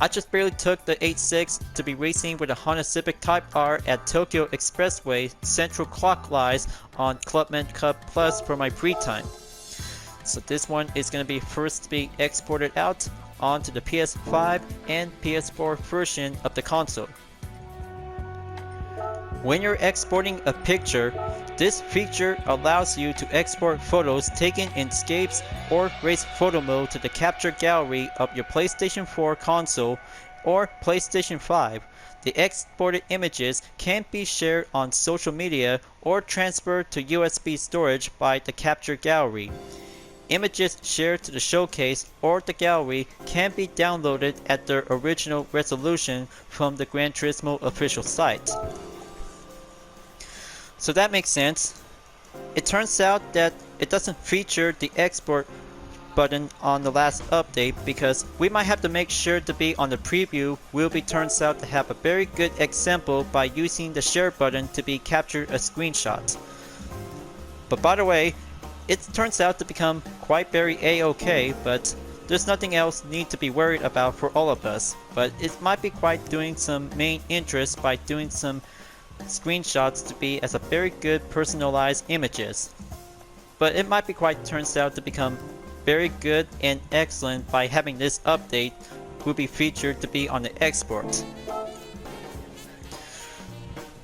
I just barely took the 8.6 to be racing with a Honda Civic Type R at Tokyo Expressway Central Clockwise on Clubman Cup Plus for my free time. So this one is going to be first to be exported out onto the PS5 and PS4 version of the console. When you're exporting a picture, this feature allows you to export photos taken in scapes or race photo mode to the capture gallery of your PlayStation 4 console or PlayStation 5. The exported images can be shared on social media or transferred to USB storage by the capture gallery. Images shared to the showcase or the gallery can be downloaded at their original resolution from the Gran Turismo official site. So that makes sense. It turns out that it doesn't feature the export button on the last update because we might have to make sure to be on the preview will be turns out to have a very good example by using the share button to be captured a screenshot. But by the way, it turns out to become quite very a-okay, but there's nothing else need to be worried about for all of us. But it might be quite doing some main interest by doing some screenshots to be as a very good personalized images. But it might be quite turns out to become very good and excellent by having this update will be featured to be on the export.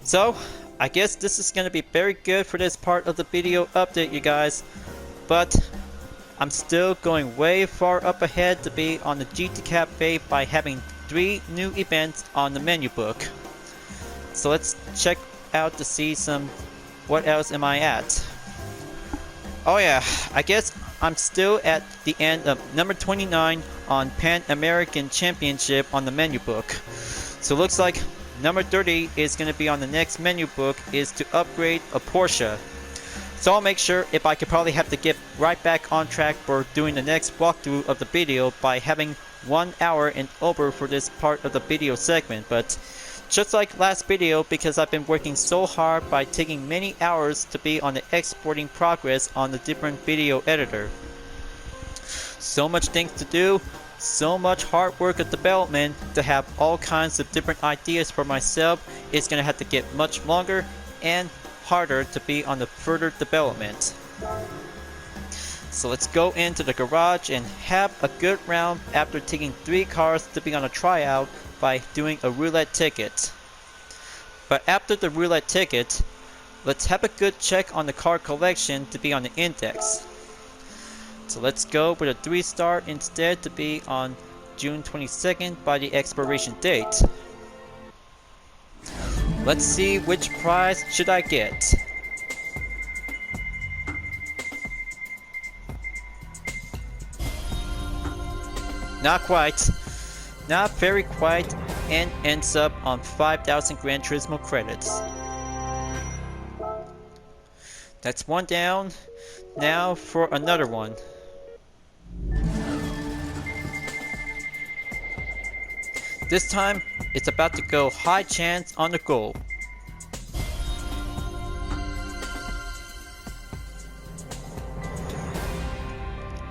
So I guess this is going to be very good for this part of the video update, you guys, but I'm still going way far up ahead to be on the GT Cafe by having 3 new events on the menu book. So let's check out to see some what else am I at. Oh yeah, I guess I'm still at the end of number 29 on Pan American Championship on the menu book. So looks like number 30 is going to be on the next menu book is to upgrade a Porsche. So I'll make sure if I could probably have to get right back on track for doing the next walkthrough of the video by having 1 hour and over for this part of the video segment. But just like last video, because I've been working so hard by taking many hours to be on the exporting progress on the different video editor. So much things to do, so much hard work of development to have all kinds of different ideas for myself. It's going to have to get much longer and harder to be on the further development. So let's go into the garage and have a good round after taking 3 cars to be on a tryout by doing a roulette ticket. But after the roulette ticket, let's have a good check on the car collection to be on the index. So let's go with a 3-star instead to be on June 22nd by the expiration date. Let's see which prize should I get. Not quite. Not very quite, and ends up on 5,000 Gran Turismo credits. That's 1 down. Now for another one. This time, it's about to go high chance on the goal.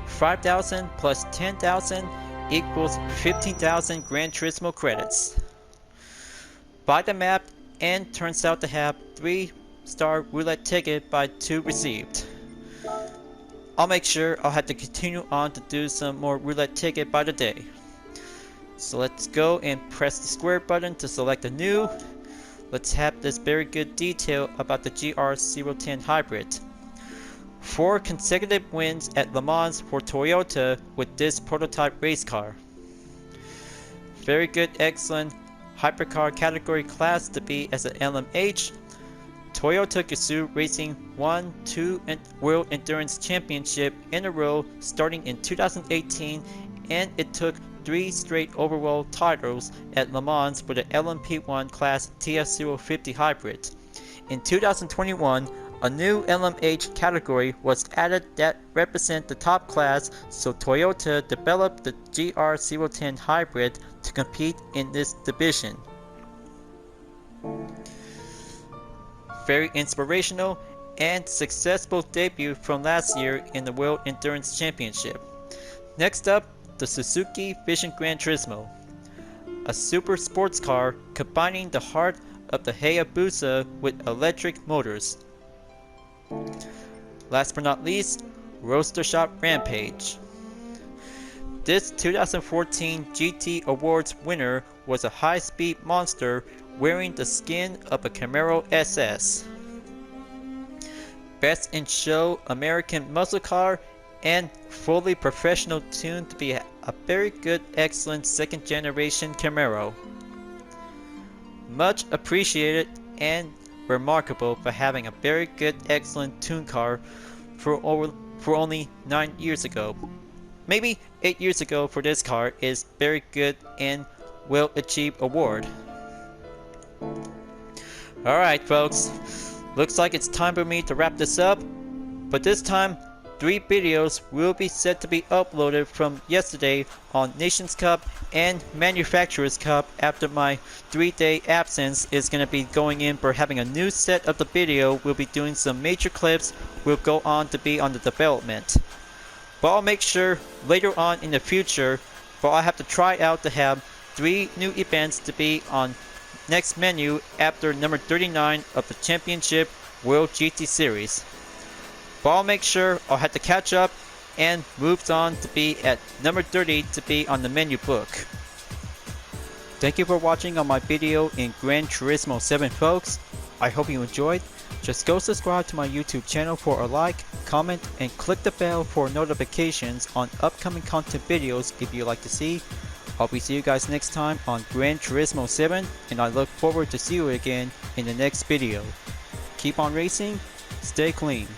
$5,000 plus 10,000 equals 15,000 Gran Turismo credits. Buy the map and turns out to have 3-star roulette ticket by 2 received. I'll make sure I'll have to continue on to do some more roulette ticket by the day. So let's go and press the square button to select a new. Let's have this very good detail about the GR010 Hybrid. 4 consecutive wins at Le Mans for Toyota with this prototype race car. Very good, excellent hypercar category class to be as an LMH. Toyota Gazoo Racing won 2 World Endurance Championship in a row starting in 2018, and it took 3 straight overall titles at Le Mans for the LMP1 class TF050 Hybrid. In 2021, a new LMH category was added that represent the top class, so Toyota developed the GR010 Hybrid to compete in this division. Very inspirational and successful debut from last year in the World Endurance Championship. Next up, the Suzuki Vision Gran Turismo, a super sports car combining the heart of the Hayabusa with electric motors. Last but not least, Roadster Shop Rampage. This 2014 GT Awards winner was a high-speed monster wearing the skin of a Camaro SS. Best in show American muscle car and fully professional tuned to be a very good, excellent second generation Camaro. Much appreciated and remarkable for having a very good, excellent tune car for only 9 years ago. Maybe 8 years ago for this car is very good and well achieved award. Alright folks, looks like it's time for me to wrap this up, but this time 3 videos will be set to be uploaded from yesterday on Nations Cup and Manufacturers Cup after my 3-day absence is going to be going in for having a new set of the video. We'll be doing some major clips will go on to be on the development. But I'll make sure later on in the future, but I have to try out to have 3 new events to be on next menu after number 39 of the Championship World GT Series. But I'll make sure I'll have to catch up and moves on to be at number 30 to be on the menu book. Thank you for watching on my video in Gran Turismo 7 folks. I hope you enjoyed. Just go subscribe to my YouTube channel for a like, comment, and click the bell for notifications on upcoming content videos if you like to see. I'll be see you guys next time on Gran Turismo 7 and I look forward to see you again in the next video. Keep on racing, stay clean.